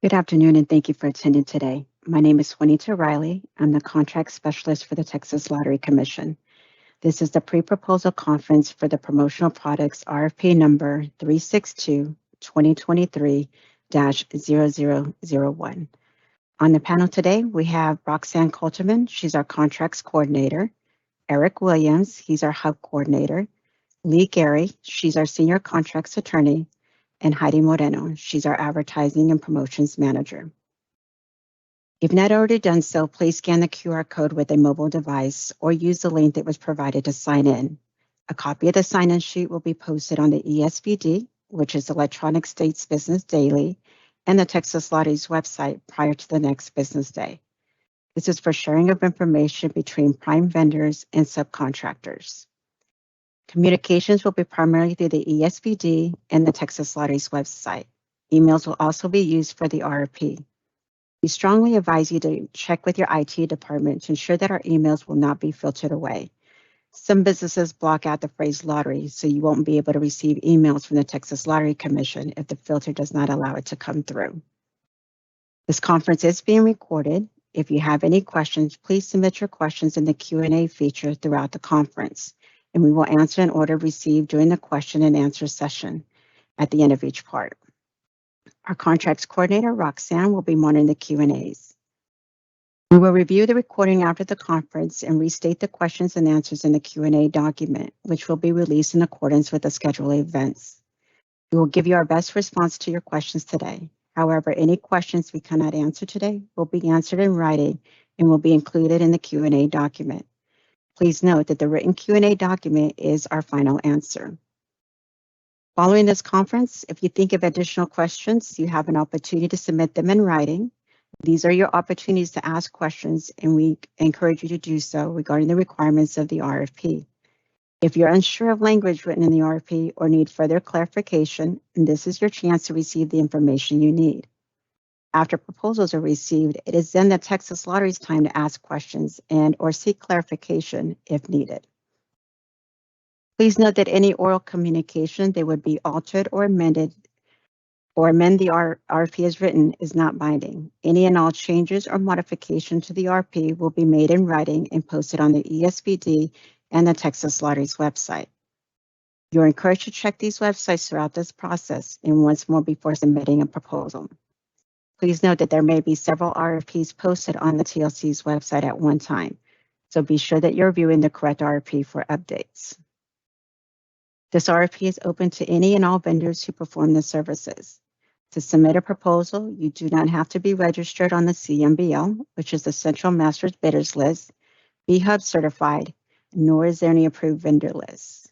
Good afternoon, and thank you for attending today. My name is Juanita Riley. I'm the contract specialist for the Texas Lottery Commission. This is the pre-proposal conference for the promotional products RFP number 362-2023-0001. On the panel today, we have Roxanne Coulterman. She's our contracts coordinator. Eric Williams, he's our hub coordinator. Lee Gary, she's our senior contracts attorney. And Heidi Moreno, she's our advertising and promotions manager. If not already done so, please scan the QR code with a mobile device or use the link that was provided to sign in. A copy of the sign-in sheet will be posted on the ESBD, which is Electronic States Business Daily, and the Texas Lottery's website prior to the next business day. This is for sharing of information between prime vendors and subcontractors. Communications will be primarily through the ESBD and the Texas Lottery's website. Emails will also be used for the RFP. We strongly advise you to check with your IT department to ensure that our emails will not be filtered away. Some businesses block out the phrase lottery, so you won't be able to receive emails from the Texas Lottery Commission if the filter does not allow it to come through. This conference is being recorded. If you have any questions, please submit your questions in the Q&A feature throughout the conference, and we will answer in order received during the question and answer session at the end of each part. Our contracts coordinator, Roxanne, will be monitoring the Q&As. We will review the recording after the conference and restate the questions and answers in the Q&A document, which will be released in accordance with the schedule of events. We will give you our best response to your questions today. However, any questions we cannot answer today will be answered in writing and will be included in the Q&A document. Please note that the written Q&A document is our final answer. Following this conference, if you think of additional questions, you have an opportunity to submit them in writing. These are your opportunities to ask questions, and we encourage you to do so regarding the requirements of the RFP. If you're unsure of language written in the RFP or need further clarification, this is your chance to receive the information you need. After proposals are received, it is then the Texas Lottery's time to ask questions and/or seek clarification if needed. Please note that any oral communication that would be altered or amend the RFP as written is not binding. Any and all changes or modification to the RFP will be made in writing and posted on the ESBD and the Texas Lottery's website. You're encouraged to check these websites throughout this process and once more before submitting a proposal. Please note that there may be several RFPs posted on the TLC's website at one time, so be sure that you're viewing the correct RFP for updates. This RFP is open to any and all vendors who perform the services. To submit a proposal, you do not have to be registered on the CMBL, which is the Central Master Bidders List, be Hub certified, nor is there any approved vendor list.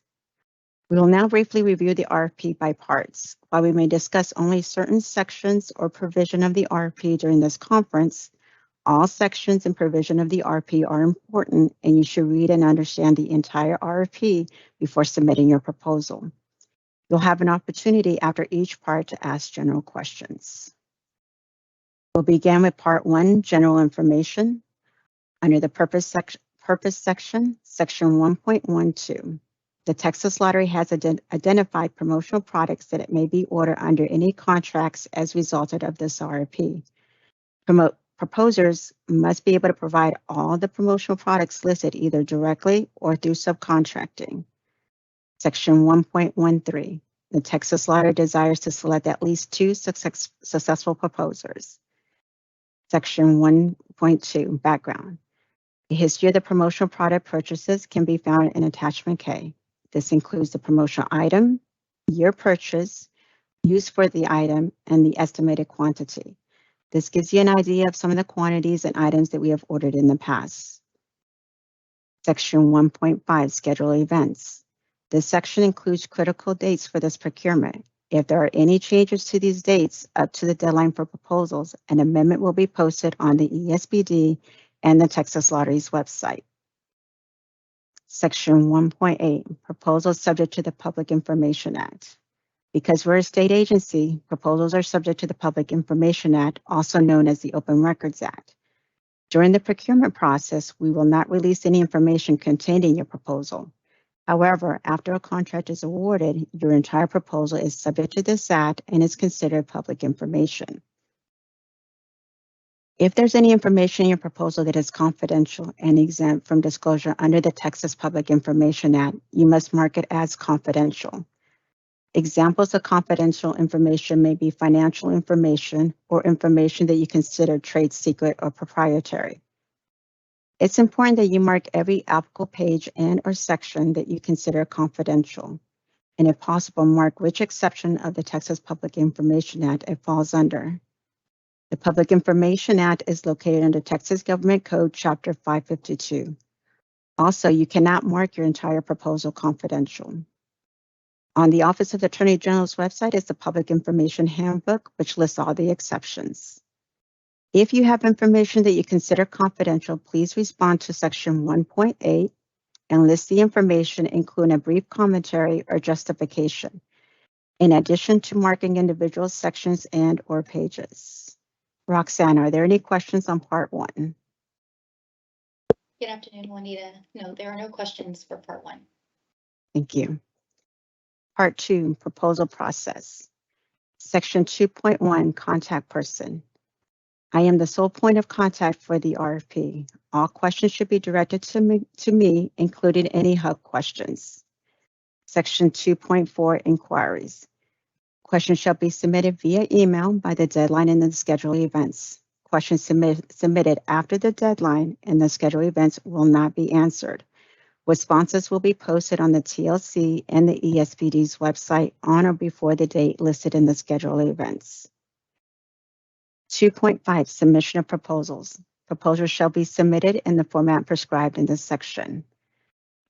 We will now briefly review the RFP by parts. While we may discuss only certain sections or provision of the RFP during this conference, all sections and provision of the RFP are important, and you should read and understand the entire RFP before submitting your proposal. You'll have an opportunity after each part to ask general questions. We'll begin with Part 1, General Information. Under the Purpose section, Section 1.12. The Texas Lottery has identified promotional products that it may be ordered under any contracts as resulted of this RFP. Proposers must be able to provide all the promotional products listed either directly or through subcontracting. Section 1.13. The Texas Lottery desires to select at least 2 successful proposers. Section 1.2. Background. The history of the promotional product purchases can be found in Attachment K. This includes the promotional item, year purchase, use for the item, and the estimated quantity. This gives you an idea of some of the quantities and items that we have ordered in the past. Section 1.5, Schedule Events. This section includes critical dates for this procurement. If there are any changes to these dates up to the deadline for proposals, an amendment will be posted on the ESBD and the Texas Lottery's website. Section 1.8, Proposals subject to the Public Information Act. Because we're a state agency, proposals are subject to the Public Information Act, also known as the Open Records Act. During the procurement process, we will not release any information contained in your proposal. However, after a contract is awarded, your entire proposal is subject to this act and is considered public information. If there's any information in your proposal that is confidential and exempt from disclosure under the Texas Public Information Act, you must mark it as confidential. Examples of confidential information may be financial information or information that you consider trade secret or proprietary. It's important that you mark every applicable page and/or section that you consider confidential, and if possible, mark which exception of the Texas Public Information Act it falls under. The Public Information Act is located under Texas Government Code Chapter 552. Also, you cannot mark your entire proposal confidential. On the Office of the Attorney General's website is the Public Information Handbook, which lists all the exceptions. If you have information that you consider confidential, please respond to Section 1.8 and list the information, including a brief commentary or justification, in addition to marking individual sections and/or pages. Roxanne, are there any questions on Part 1? Good afternoon, Juanita. No, there are no questions for Part 1. Thank you. Part 2, Proposal Process. Section 2.1, Contact Person. I am the sole point of contact for the RFP. All questions should be directed to me, including any hub questions. Section 2.4, Inquiries. Questions shall be submitted via email by the deadline in the scheduled events. Questions submitted after the deadline in the scheduled events will not be answered. Responses will be posted on the TLC and the ESPD's website on or before the date listed in the scheduled events. 2.5, Submission of Proposals. Proposals shall be submitted in the format prescribed in this section.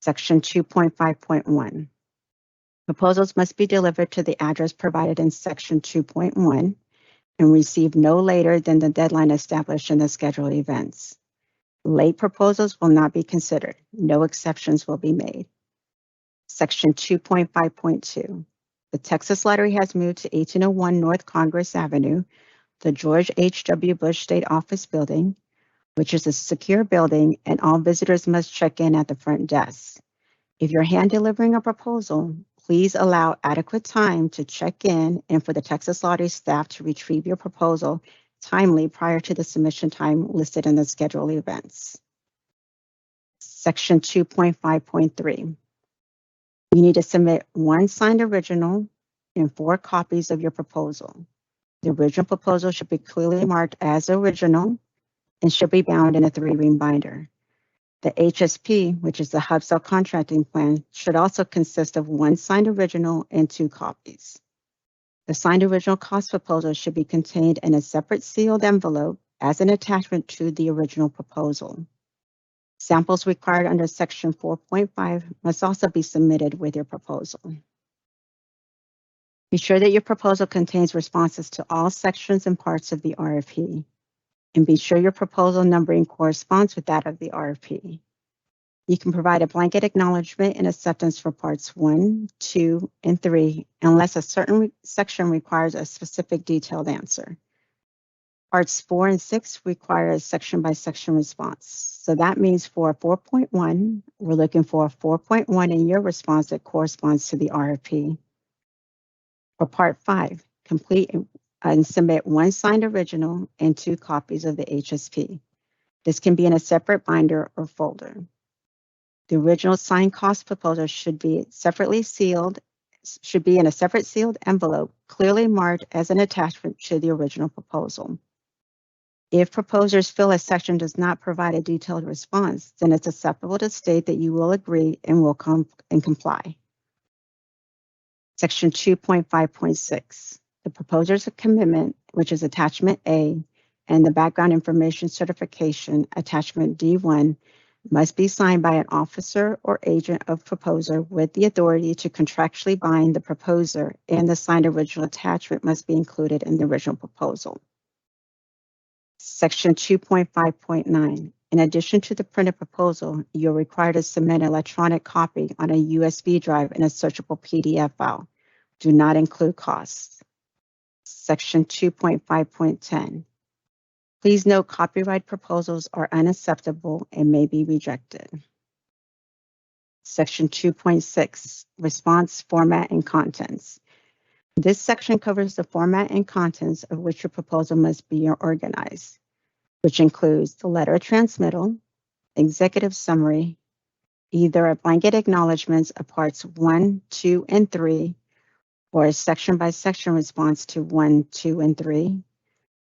Section 2.5.1. Proposals must be delivered to the address provided in Section 2.1 and received no later than the deadline established in the scheduled events. Late proposals will not be considered. No exceptions will be made. Section 2.5.2. The Texas Lottery has moved to 1801 North Congress Avenue, the George H.W. Bush State Office Building, which is a secure building, and all visitors must check in at the front desk. If you're hand delivering a proposal, please allow adequate time to check in and for the Texas Lottery staff to retrieve your proposal timely prior to the submission time listed in the scheduled events. Section 2.5.3. You need to submit one signed original and 4 copies of your proposal. The original proposal should be clearly marked as original and should be bound in a 3-ring binder. The HSP, which is the Hub Subcontracting Plan, should also consist of one signed original and 2 copies. The signed original cost proposal should be contained in a separate sealed envelope as an attachment to the original proposal. Samples required under Section 4.5 must also be submitted with your proposal. Be sure that your proposal contains responses to all sections and parts of the RFP, and be sure your proposal numbering corresponds with that of the RFP. You can provide a blanket acknowledgement and acceptance for parts 1, 2, and 3, unless a certain section requires a specific detailed answer. Parts 4 and 6 require a section-by-section response. So that means for 4.1, we're looking for a 4.1 in your response that corresponds to the RFP. For Part 5, complete and submit one signed original and 2 copies of the HSP. This can be in a separate binder or folder. The original signed cost proposal should be in a separate sealed envelope, clearly marked as an attachment to the original proposal. If proposers feel a section does not provide a detailed response, then it's acceptable to state that you will agree and will comply. Section 2.5.6, the proposer's commitment, which is attachment A, and the background information certification, attachment D1, must be signed by an officer or agent of proposer with the authority to contractually bind the proposer, and the signed original attachment must be included in the original proposal. Section 2.5.9. In addition to the printed proposal, you're required to submit an electronic copy on a USB drive and a searchable PDF file. Do not include costs. Section 2.5.10. Please note copyright proposals are unacceptable and may be rejected. Section 2.6, Response, Format, and Contents. This section covers the format and contents of which your proposal must be organized. which includes the letter of transmittal, executive summary, either a blanket acknowledgments of parts 1, 2, and 3, or a section-by-section response to 1, 2, and 3,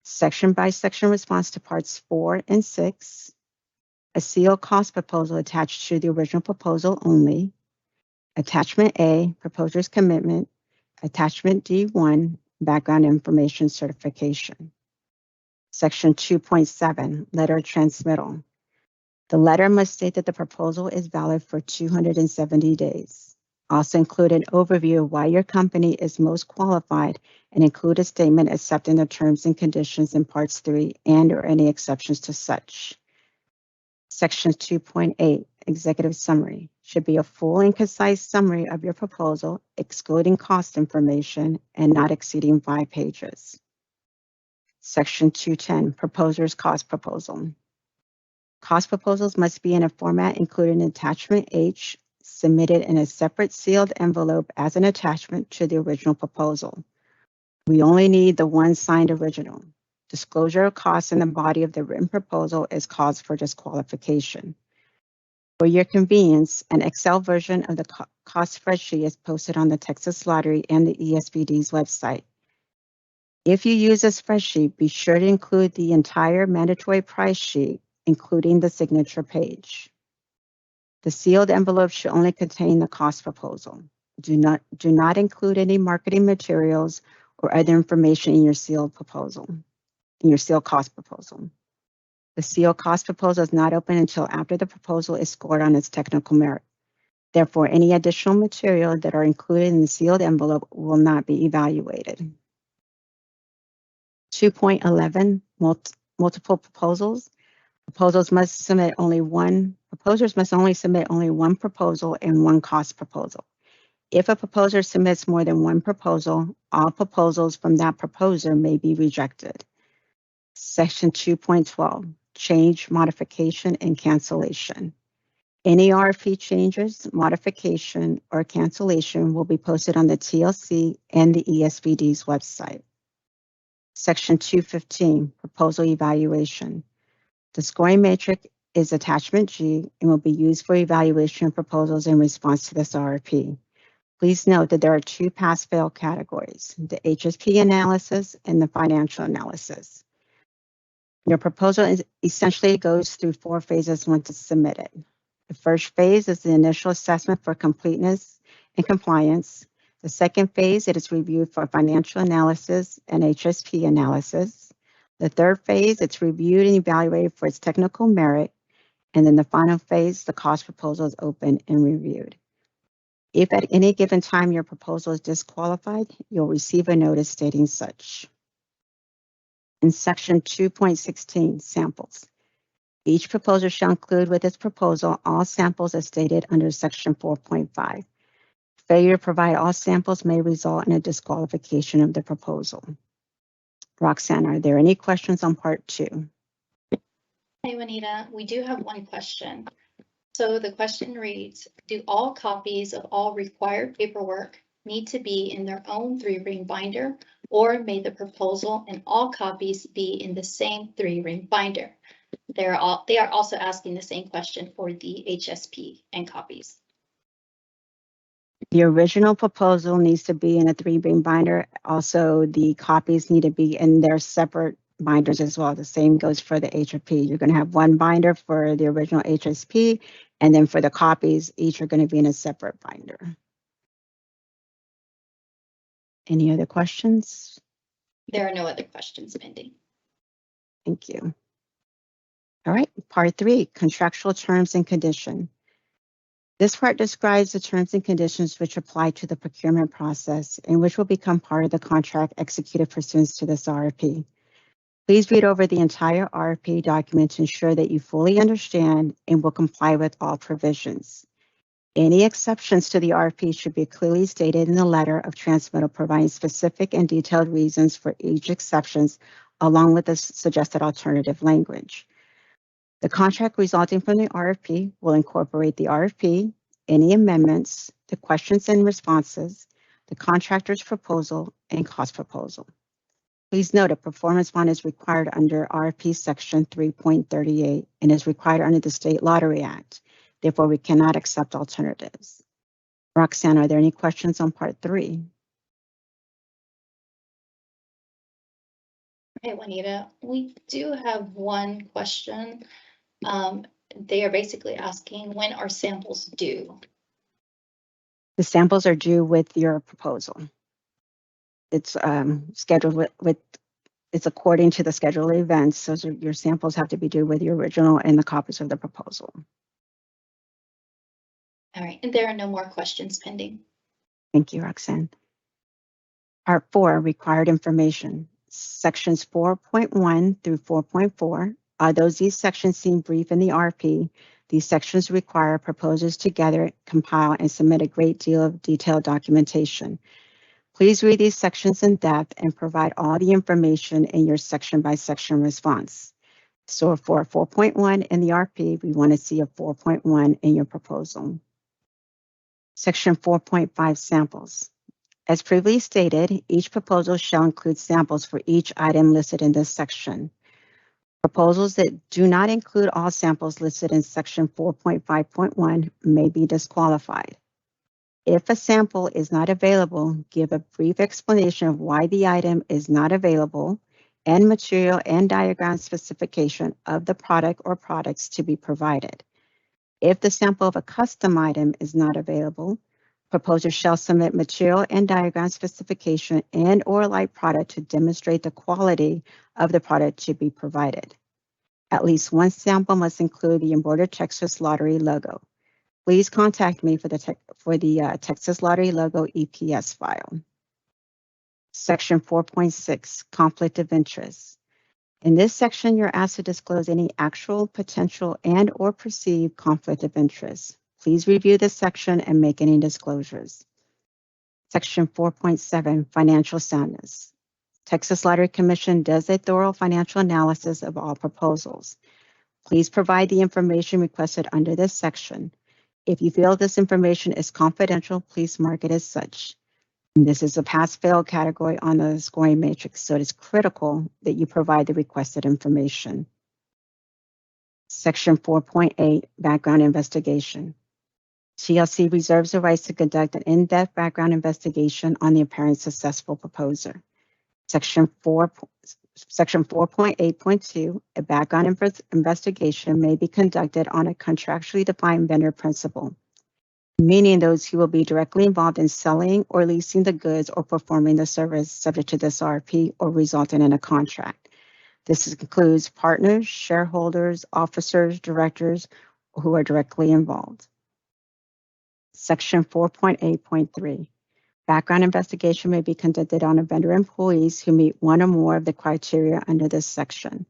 section-by-section response to parts 4 and 6, a CO cost proposal attached to the original proposal only, attachment A, proposer's commitment, attachment D1, background information certification. Section 2.7, letter of transmittal. The letter must state that the proposal is valid for 270 days. Also include an overview of why your company is most qualified and include a statement accepting the terms and conditions in parts 3 and/or any exceptions to such. Section 2.8, executive summary, should be a full and concise summary of your proposal, excluding cost information and not exceeding 5 pages. Section 210, proposer's cost proposal. Cost proposals must be in a format including attachment H, submitted in a separate sealed envelope as an attachment to the original proposal. We only need the one signed original. Disclosure of costs in the body of the written proposal is cause for disqualification. For your convenience, an Excel version of the cost spreadsheet is posted on the Texas Lottery and the ESPD's website. If you use a spreadsheet, be sure to include the entire mandatory price sheet, including the signature page. The sealed envelope should only contain the cost proposal. Do not include any marketing materials or other information in your sealed cost proposal. The sealed cost proposal is not open until after the proposal is scored on its technical merit. Therefore, any additional material that are included in the sealed envelope will not be evaluated. 2.11, multiple proposals. Proposers must only submit only one proposal and one cost proposal. If a proposer submits more than one proposal, all proposals from that proposer may be rejected. Section 2.12, change, modification, and cancellation. Any RFP changes, modification, or cancellation will be posted on the TLC and the ESPD's website. Section 215, proposal evaluation. The scoring matrix is attachment G and will be used for evaluation of proposals in response to this RFP. Please note that there are two pass-fail categories, the HSP analysis and the financial analysis. Your proposal essentially goes through 4 phases once it's submitted. The first phase is the initial assessment for completeness and compliance. The second phase, it is reviewed for financial analysis and HSP analysis. The third phase, it's reviewed and evaluated for its technical merit. And then the final phase, the cost proposal is open and reviewed. If at any given time your proposal is disqualified, you'll receive a notice stating such. In section 2.16, samples. Each proposer shall include with its proposal all samples as stated under section 4.5. Failure to provide all samples may result in a disqualification of the proposal. Roxanne, are there any questions on part 2? Hey, Juanita, we do have one question. So the question reads, do all copies of all required paperwork need to be in their own 3-ring binder, or may the proposal and all copies be in the same 3-ring binder? They are also asking the same question for the HSP and copies. The original proposal needs to be in a 3-ring binder. Also, the copies need to be in their separate binders as well. The same goes for the HSP. You're going to have one binder for the original HSP, and then for the copies, each are going to be in a separate binder. Any other questions? There are no other questions pending. Thank you. All right, part 3, contractual terms and condition. This part describes the terms and conditions which apply to the procurement process and which will become part of the contract executed pursuant to this RFP. Please read over the entire RFP document to ensure that you fully understand and will comply with all provisions. Any exceptions to the RFP should be clearly stated in the letter of transmittal, providing specific and detailed reasons for each exceptions, along with the suggested alternative language. The contract resulting from the RFP will incorporate the RFP, any amendments, the questions and responses, the contractor's proposal, and cost proposal. Please note a performance bond is required under RFP Section 3.38 and is required under the State Lottery Act. Therefore, we cannot accept alternatives. Roxanne, are there any questions on Part 3? Okay, Juanita, we do have one question. They are basically asking, when are samples due? The samples are due with your proposal. It's scheduled with it's according to the schedule of events. So your samples have to be due with your original and the copies of the proposal. All right, and there are no more questions pending. Thank you, Roxanne. Part 4, required information. Sections 4.1 through 4.4. Although these sections seem brief in the RFP, these sections require proposers to gather, compile, and submit a great deal of detailed documentation. Please read these sections in depth and provide all the information in your section-by-section response. So for 4.1 in the RFP, we want to see a 4.1 in your proposal. Section 4.5, samples. As previously stated, each proposal shall include samples for each item listed in this section. Proposals that do not include all samples listed in Section 4.5.1 may be disqualified. If a sample is not available, give a brief explanation of why the item is not available and material and diagram specification of the product or products to be provided. If the sample of a custom item is not available, proposers shall submit material and diagram specification and/or like product to demonstrate the quality of the product to be provided. At least one sample must include the embroidered Texas Lottery logo. Please contact me for the Texas Lottery logo EPS file. Section 4.6, conflict of interest. In this section, you're asked to disclose any actual, potential, and/or perceived conflict of interest. Please review this section and make any disclosures. Section 4.7, financial soundness. Texas Lottery Commission does a thorough financial analysis of all proposals. Please provide the information requested under this section. If you feel this information is confidential, please mark it as such. And this is a pass-fail category on the scoring matrix, so it is critical that you provide the requested information. Section 4.8, background investigation. TLC reserves the rights to conduct an in-depth background investigation on the apparent successful proposer. Section 4.8.2, a background investigation may be conducted on a contractually defined vendor principle, meaning those who will be directly involved in selling or leasing the goods or performing the service subject to this RFP or resulting in a contract. This includes partners, shareholders, officers, directors who are directly involved. Section 4.8.3. Background investigation may be conducted on a vendor employees who meet one or more of the criteria under this section.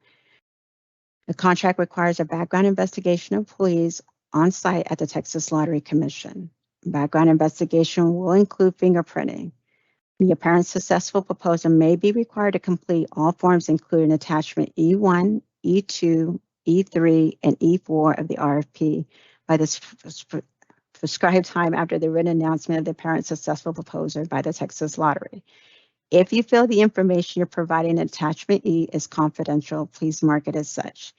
The contract requires a background investigation of employees on site at the Texas Lottery Commission. Background investigation will include fingerprinting. The apparent successful proposer may be required to complete all forms including attachment E1, E2, E3, and E4 of the RFP by this prescribed time after the written announcement of the apparent successful proposer by the Texas Lottery. If you feel the information you're providing in attachment E is confidential, please mark it as such.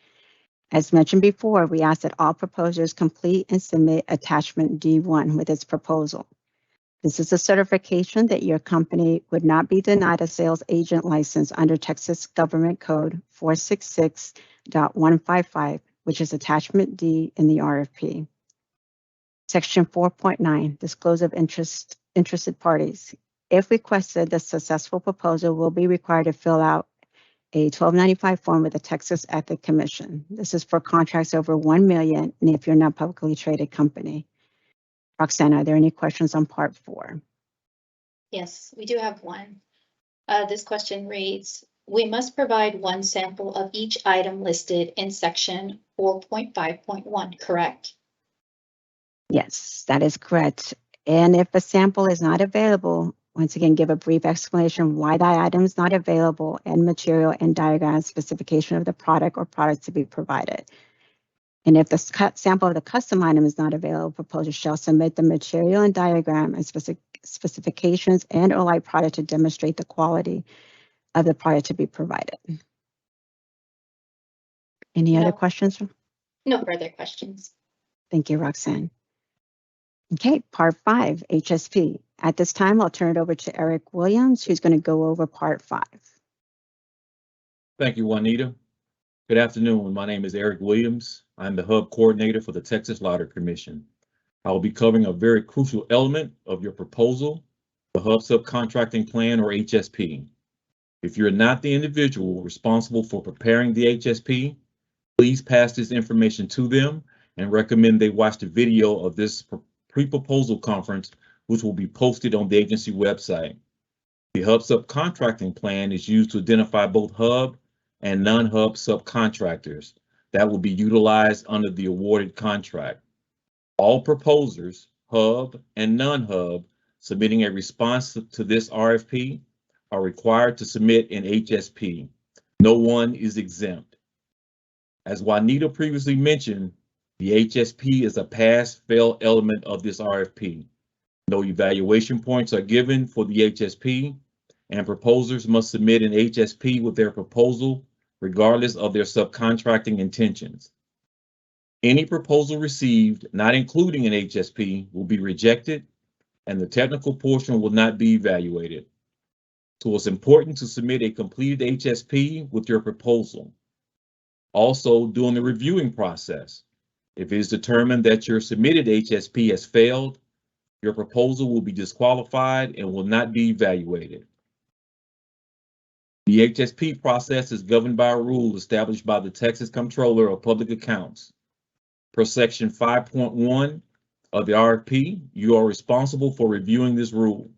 As mentioned before, we ask that all proposers complete and submit attachment D1 with its proposal. This is a certification that your company would not be denied a sales agent license under Texas Government Code 466.155, which is attachment D in the RFP. Section 4.9, disclosure of interested parties. If requested, the successful proposal will be required to fill out a 1295 form with the Texas Ethics Commission. This is for contracts over $1 million and if you're not a publicly traded company. Roxanne, are there any questions on Part 4? Yes, we do have one. This question reads, we must provide one sample of each item listed in section 4.5.1, correct? Yes, that is correct. And if a sample is not available, once again, give a brief explanation why that item is not available and material and diagram specification of the product or products to be provided. And if the sample of the custom item is not available, proposers shall submit the material and diagram and specifications and or like product to demonstrate the quality of the product to be provided. Any other No. questions? No further questions. Thank you, Roxanne. Okay, part 5, HSP. At this time, I'll turn it over to Eric Williams, who's going to go over part 5. Thank you, Juanita. Good afternoon. My name is Eric Williams. I'm the Hub Coordinator for the Texas Lottery Commission. I will be covering a very crucial element of your proposal, the Hub Subcontracting Plan, or HSP. If you're not the individual responsible for preparing the HSP, please pass this information to them and recommend they watch the video of this pre-proposal conference, which will be posted on the agency website. The Hub Subcontracting Plan is used to identify both Hub and non-Hub subcontractors that will be utilized under the awarded contract. All proposers, Hub and non-Hub, submitting a response to this RFP are required to submit an HSP. No one is exempt. As Juanita previously mentioned, the HSP is a pass-fail element of this RFP. No evaluation points are given for the HSP, and proposers must submit an HSP with their proposal, regardless of their subcontracting intentions. Any proposal received not including an HSP will be rejected, and the technical portion will not be evaluated. So it's important to submit a completed HSP with your proposal. Also, during the reviewing process, if it is determined that your submitted HSP has failed, your proposal will be disqualified and will not be evaluated. The HSP process is governed by a rule established by the Texas Comptroller of Public Accounts. Per Section 5.1 of the RFP, you are responsible for reviewing this rule.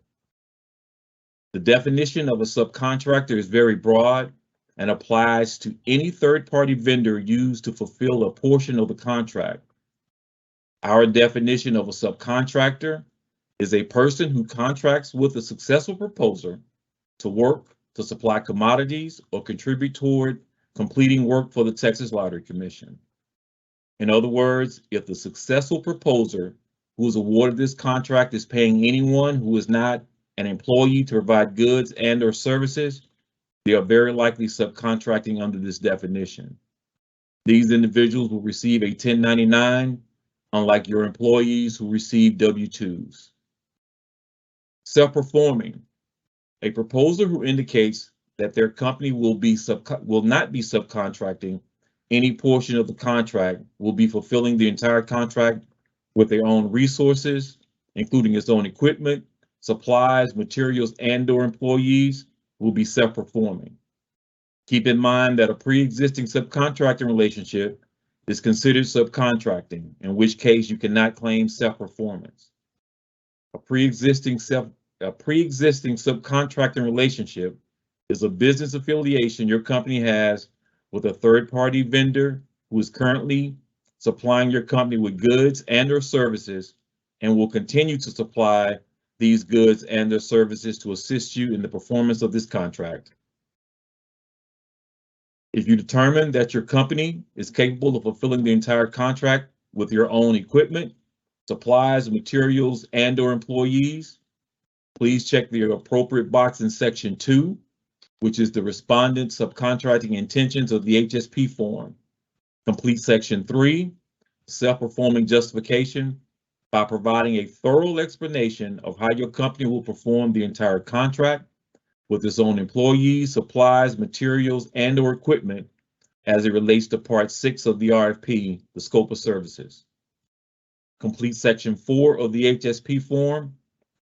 The definition of a subcontractor is very broad and applies to any third-party vendor used to fulfill a portion of the contract. Our definition of a subcontractor is a person who contracts with a successful proposer to work to supply commodities or contribute toward completing work for the Texas Lottery Commission. In other words, if the successful proposer who is awarded this contract is paying anyone who is not an employee to provide goods and/or services, they are very likely subcontracting under this definition. These individuals will receive a 1099, unlike your employees who receive W-2s. Self-performing. A proposer who indicates that their company will not be subcontracting any portion of the contract will be fulfilling the entire contract with their own resources, including its own equipment, supplies, materials, and/or employees, will be self-performing. Keep in mind that a pre-existing subcontracting relationship is considered subcontracting, in which case you cannot claim self-performance. A pre-existing subcontracting relationship is a business affiliation your company has with a third-party vendor who is currently supplying your company with goods and/or services and will continue to supply these goods and/or services to assist you in the performance of this contract. If you determine that your company is capable of fulfilling the entire contract with your own equipment, supplies, materials, and/or employees, please check the appropriate box in Section 2, which is the respondent subcontracting intentions of the HSP form. Complete Section 3, self-performing justification, by providing a thorough explanation of how your company will perform the entire contract with its own employees, supplies, materials, and/or equipment as it relates to Part 6 of the RFP, the scope of services. Complete Section 4 of the HSP form,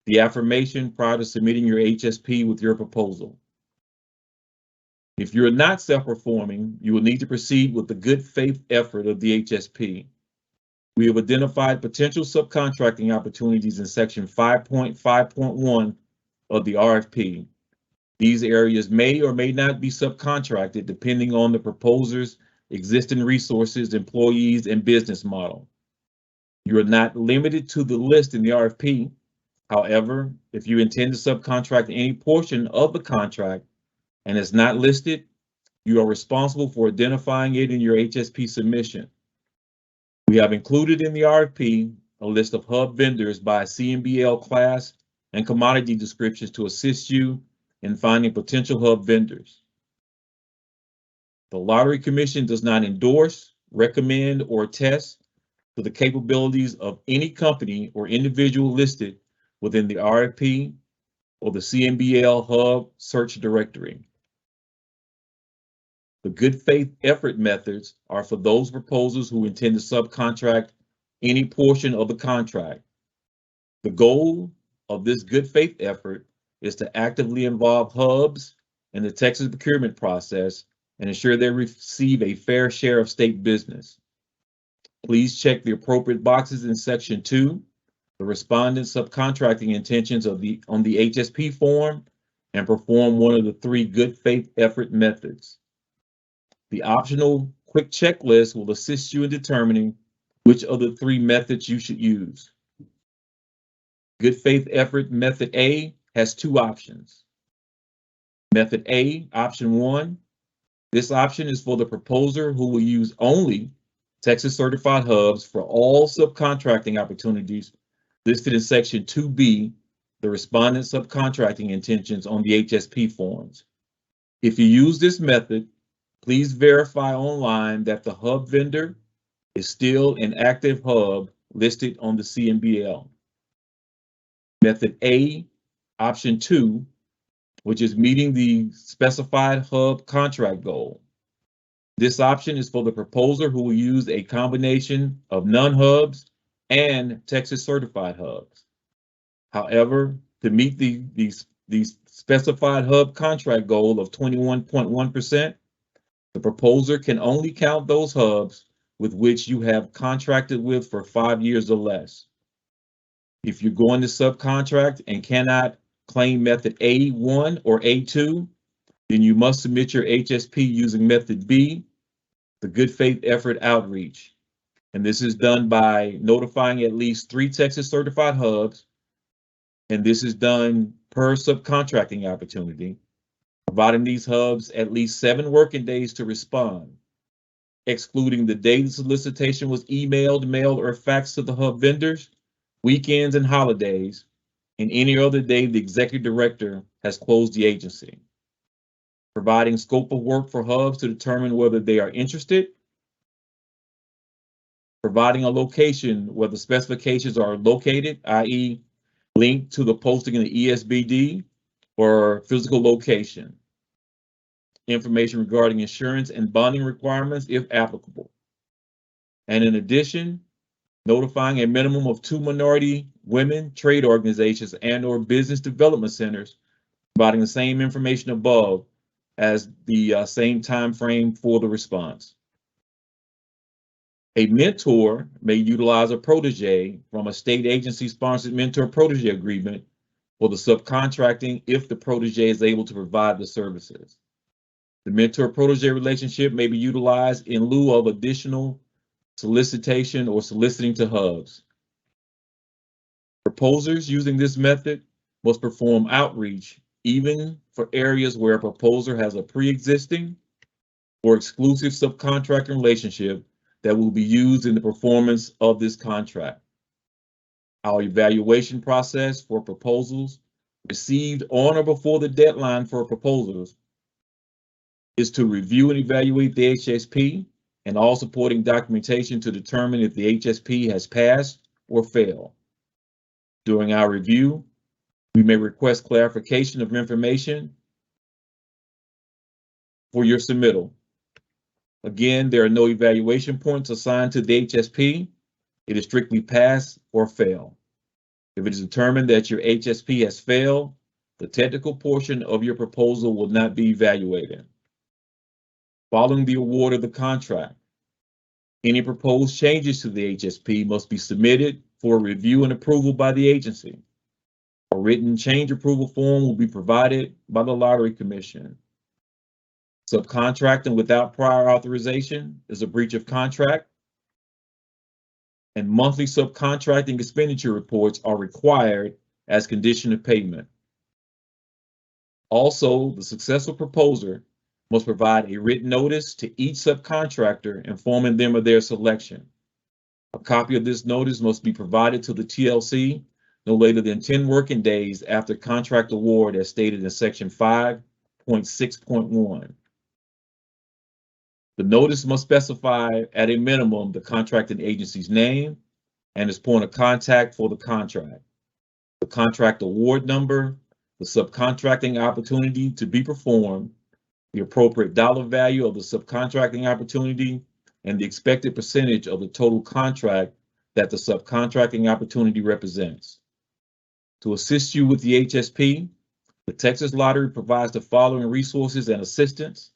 the affirmation prior to submitting your HSP with your proposal. If you're not self-performing, you will need to proceed with the good faith effort of the HSP. We have identified potential subcontracting opportunities in Section 5.5.1 of the RFP. These areas may or may not be subcontracted depending on the proposer's existing resources, employees, and business model. You are not limited to the list in the RFP. However, if you intend to subcontract any portion of the contract and it's not listed, you are responsible for identifying it in your HSP submission. We have included in the RFP a list of hub vendors by CMBL class and commodity descriptions to assist you in finding potential hub vendors. The Lottery Commission does not endorse, recommend, or attest to the capabilities of any company or individual listed within the RFP or the CNBL Hub search directory. The good faith effort methods are for those proposals who intend to subcontract any portion of the contract. The goal of this good faith effort is to actively involve hubs in the Texas procurement process and ensure they receive a fair share of state business. Please check the appropriate boxes in Section 2, the respondent subcontracting intentions on the HSP form, and perform one of the 3 good faith effort methods. The optional quick checklist will assist you in determining which of the 3 methods you should use. Good faith effort method A has 2 options. Method A, option 1, this option is for the proposer who will use only Texas certified hubs for all subcontracting opportunities listed in Section 2B, the respondent subcontracting intentions on the HSP forms. If you use this method, please verify online that the hub vendor is still an active hub listed on the CNBL. Method A, option 2, which is meeting the specified hub contract goal. This option is for the proposer who will use a combination of non-hubs and Texas certified hubs. However, to meet the specified hub contract goal of 21.1%, the proposer can only count those hubs with which you have contracted with for 5 years or less. If you're going to subcontract and cannot claim method A1 or A2, then you must submit your HSP using method B, the good faith effort outreach. And this is done by notifying at least 3 Texas certified hubs. And this is done per subcontracting opportunity, providing these hubs at least 7 working days to respond, excluding the day the solicitation was emailed, mailed, or faxed to the hub vendors, weekends and holidays, and any other day the executive director has closed the agency. Providing scope of work for hubs to determine whether they are interested. Providing a location where the specifications are located, i.e. linked to the posting in the ESBD or physical location. Information regarding insurance and bonding requirements if applicable. And in addition, notifying a minimum of 2 minority women trade organizations and/or business development centers, providing the same information above as the same time frame for the response. A mentor may utilize a protege from a state agency-sponsored mentor-protege agreement for the subcontracting if the protege is able to provide the services. The mentor-protege relationship may be utilized in lieu of additional solicitation or soliciting to hubs. Proposers using this method must perform outreach even for areas where a proposer has a pre-existing or exclusive subcontracting relationship that will be used in the performance of this contract. Our evaluation process for proposals received on or before the deadline for proposals is to review and evaluate the HSP and all supporting documentation to determine if the HSP has passed or failed. During our review, we may request clarification of information for your submittal. Again, there are no evaluation points assigned to the HSP. It is strictly pass or fail. If it is determined that your HSP has failed, the technical portion of your proposal will not be evaluated. Following the award of the contract, any proposed changes to the HSP must be submitted for review and approval by the agency. A written change approval form will be provided by the Lottery Commission. Subcontracting without prior authorization is a breach of contract, and monthly subcontracting expenditure reports are required as condition of payment. Also, the successful proposer must provide a written notice to each subcontractor informing them of their selection. A copy of this notice must be provided to the TLC no later than 10 working days after contract award as stated in section 5.6.1. The notice must specify at a minimum the contracting agency's name and its point of contact for the contract, the contract award number, the subcontracting opportunity to be performed, the appropriate dollar value of the subcontracting opportunity, and the expected percentage of the total contract that the subcontracting opportunity represents. To assist you with the HSP, the Texas Lottery provides the following resources and assistance.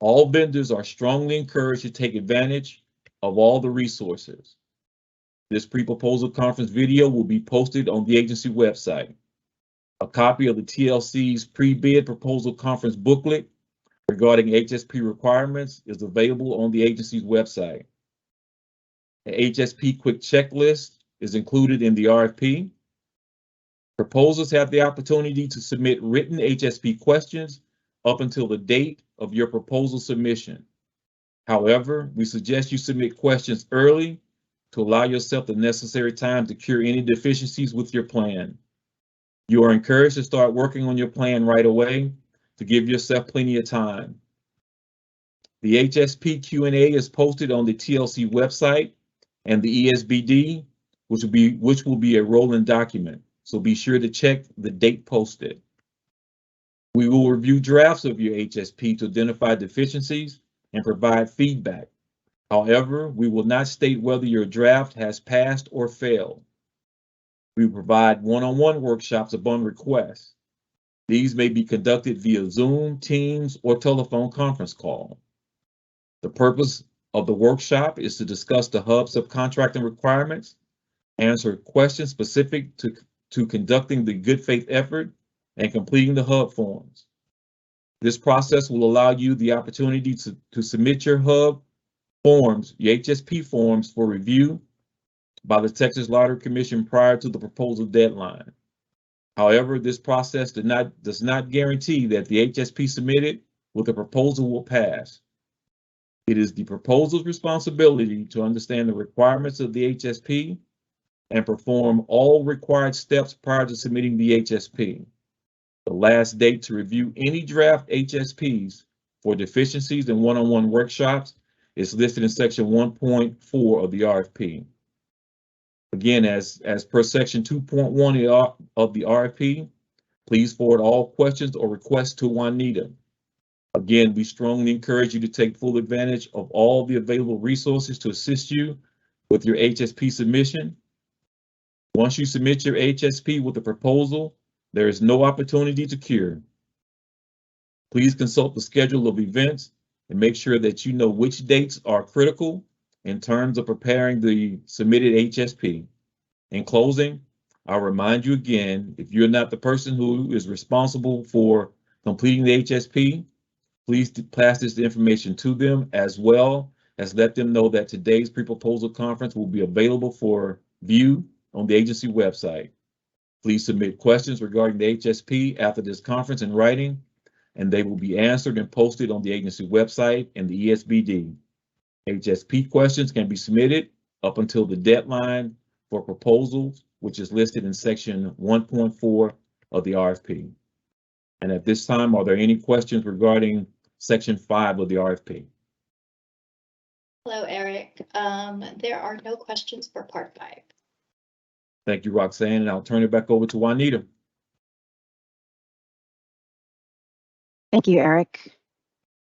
All vendors are strongly encouraged to take advantage of all the resources. This pre-proposal conference video will be posted on the agency website. A copy of the TLC's pre-bid proposal conference booklet regarding HSP requirements is available on the agency's website. An HSP quick checklist is included in the RFP. Proposals have the opportunity to submit written HSP questions up until the date of your proposal submission. However, we suggest you submit questions early to allow yourself the necessary time to cure any deficiencies with your plan. You are encouraged to start working on your plan right away to give yourself plenty of time. The HSP Q&A is posted on the TLC website and the ESBD, which will be a rolling document. So be sure to check the date posted. We will review drafts of your HSP to identify deficiencies and provide feedback. However, we will not state whether your draft has passed or failed. We provide one-on-one workshops upon request. These may be conducted via Zoom, Teams, or telephone conference call. The purpose of the workshop is to discuss the Hub subcontracting requirements, answer questions specific to conducting the good faith effort, and completing the Hub forms. This process will allow you the opportunity to submit your Hub forms, your HSP forms, for review by the Texas Lottery Commission prior to the proposal deadline. However, this process does not guarantee that the HSP submitted with the proposal will pass. It is the proposal's responsibility to understand the requirements of the HSP and perform all required steps prior to submitting the HSP. The last date to review any draft HSPs for deficiencies in one-on-one workshops is listed in section 1.4 of the RFP. Again, as per section 2.1 of the RFP, please forward all questions or requests to Juanita. Again, we strongly encourage you to take full advantage of all the available resources to assist you with your HSP submission. Once you submit your HSP with a proposal, there is no opportunity to cure. Please consult the schedule of events and make sure that you know which dates are critical in terms of preparing the submitted HSP. In closing, I'll remind you again, if you're not the person who is responsible for completing the HSP, please pass this information to them, as well as let them know that today's pre-proposal conference will be available for view on the agency website. Please submit questions regarding the HSP after this conference in writing, and they will be answered and posted on the agency website and the ESBD. HSP questions can be submitted up until the deadline for proposals, which is listed in section 1.4 of the RFP. And at this time, are there any questions regarding section 5 of the RFP? Hello, Eric. There are no questions for part 5. Thank you, Roxanne, and I'll turn it back over to Juanita. Thank you, Eric.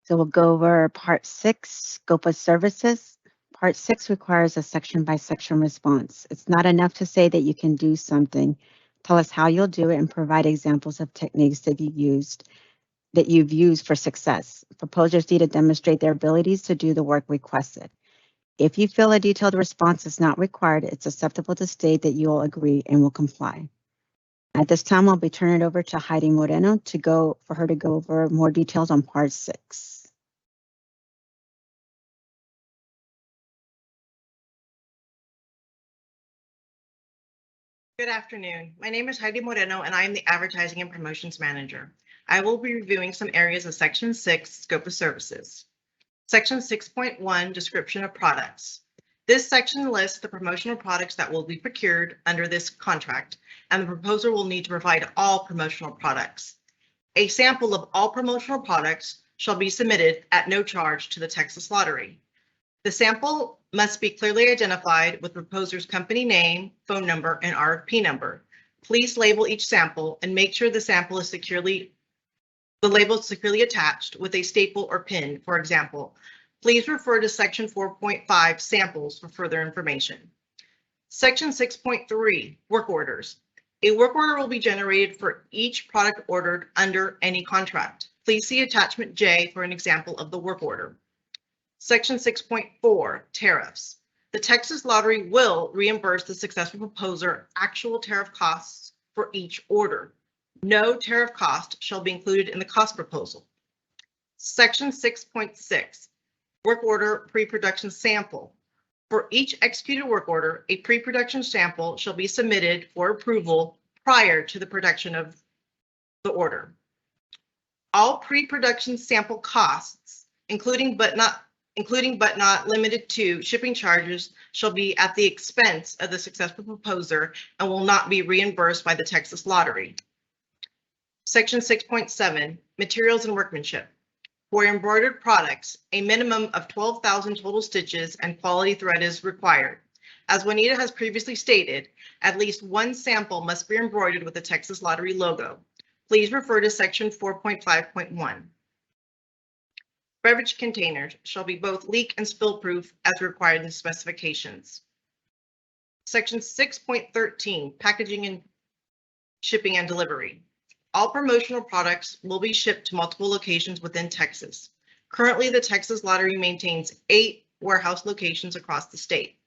So we'll go over part 6, scope of services. Part 6 requires a section-by-section response. It's not enough to say that you can do something. Tell us how you'll do it and provide examples of techniques that you've used for success. Proposers need to demonstrate their abilities to do the work requested. If you feel a detailed response is not required, it's acceptable to state that you will agree and will comply. At this time, I'll be turning it over to Heidi Moreno for her to go over more details on part 6. Good afternoon. My name is Heidi Moreno, and I am the Advertising and Promotions Manager. I will be reviewing some areas of Section 6, Scope of Services. Section 6.1, Description of Products. This section lists the promotional products that will be procured under this contract, and the proposer will need to provide all promotional products. A sample of all promotional products shall be submitted at no charge to the Texas Lottery. The sample must be clearly identified with proposer's company name, phone number, and RFP number. Please label each sample and make sure the label is securely attached with a staple or pin. For example, please refer to Section 4.5 samples for further information. Section 6.3 work orders. A work order will be generated for each product ordered under any contract. Please see attachment J for an example of the work order. Section 6.4 tariffs. The Texas Lottery will reimburse the successful proposer actual tariff costs for each order. No tariff cost shall be included in the cost proposal. Section 6.6 work order pre-production sample. For each executed work order, a pre-production sample shall be submitted for approval prior to the production of the order. All pre-production sample costs, including but not limited to shipping charges, shall be at the expense of the successful proposer and will not be reimbursed by the Texas Lottery. Section 6.7 materials and workmanship. For embroidered products, a minimum of 12,000 total stitches and quality thread is required. As Juanita has previously stated, at least one sample must be embroidered with the Texas Lottery logo. Please refer to Section 4.5.1. Beverage containers shall be both leak and spill proof as required in the specifications. Section 6.13, packaging and shipping and delivery. All promotional products will be shipped to multiple locations within Texas. Currently, the Texas Lottery maintains 8 warehouse locations across the state.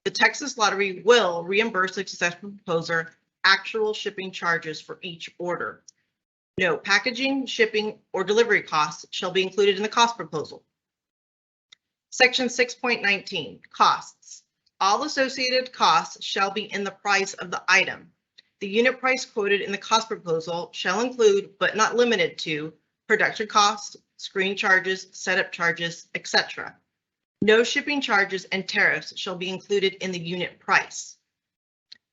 The Texas Lottery will reimburse the successful proposer actual shipping charges for each order. No packaging, shipping, or delivery costs shall be included in the cost proposal. Section 6.19, costs. All associated costs shall be in the price of the item. The unit price quoted in the cost proposal shall include, but not limited to, production costs, screen charges, setup charges, etc. No shipping charges and tariffs shall be included in the unit price.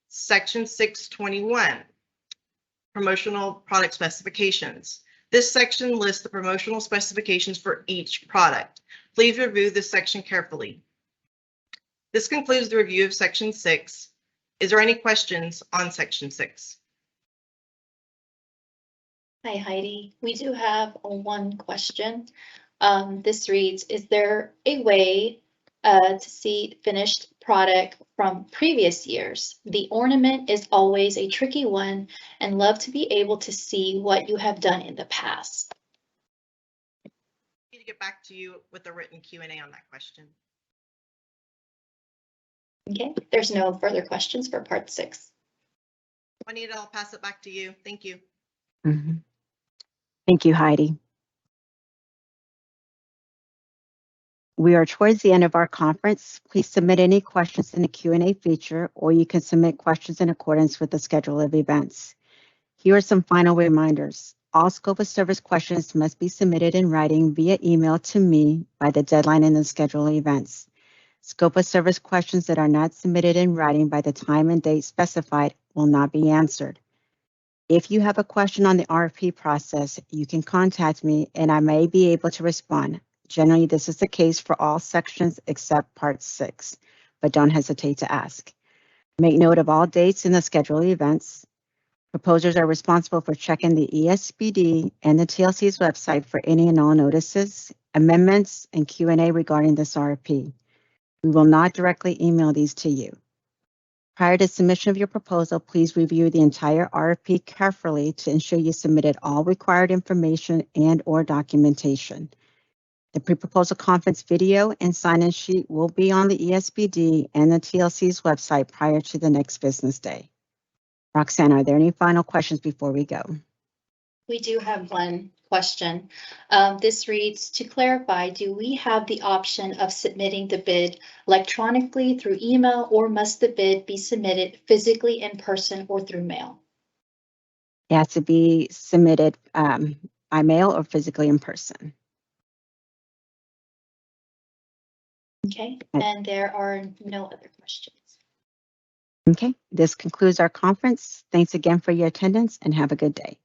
Section 621, promotional product specifications. This section lists the promotional specifications for each product. Please review this section carefully. This concludes the review of Section 6. Is there any questions on Section 6? Hi, Heidi. We do have one question. This reads, is there a way to see finished product from previous years? The ornament is always a tricky one and love to be able to see what you have done in the past. I need to get back to you with a written Q&A on that question. Okay, there's no further questions for part 6. Juanita, I'll pass it back to you. Thank you. Thank you, Heidi. We are towards the end of our conference. Please submit any questions in the Q&A feature, or you can submit questions in accordance with the schedule of events. Here are some final reminders. All scope of service questions must be submitted in writing via email to me by the deadline in the schedule of events. Scope of service questions that are not submitted in writing by the time and date specified will not be answered. If you have a question on the RFP process, you can contact me and I may be able to respond. Generally, this is the case for all sections except Part 6, but don't hesitate to ask. Make note of all dates in the schedule of events. Proposers are responsible for checking the ESPD and the TLC's website for any and all notices, amendments, and Q&A regarding this RFP. We will not directly email these to you. Prior to submission of your proposal, please review the entire RFP carefully to ensure you submitted all required information and/or documentation. The pre-proposal conference video and sign-in sheet will be on the ESPD and the TLC's website prior to the next business day. Roxanne, are there any final questions before we go? We do have one question. This reads, to clarify, do we have the option of submitting the bid electronically through email, or must the bid be submitted physically in person or through mail? It has to be submitted by mail or physically in person. Okay, and there are no other questions. Okay, this concludes our conference. Thanks again for your attendance and have a good day.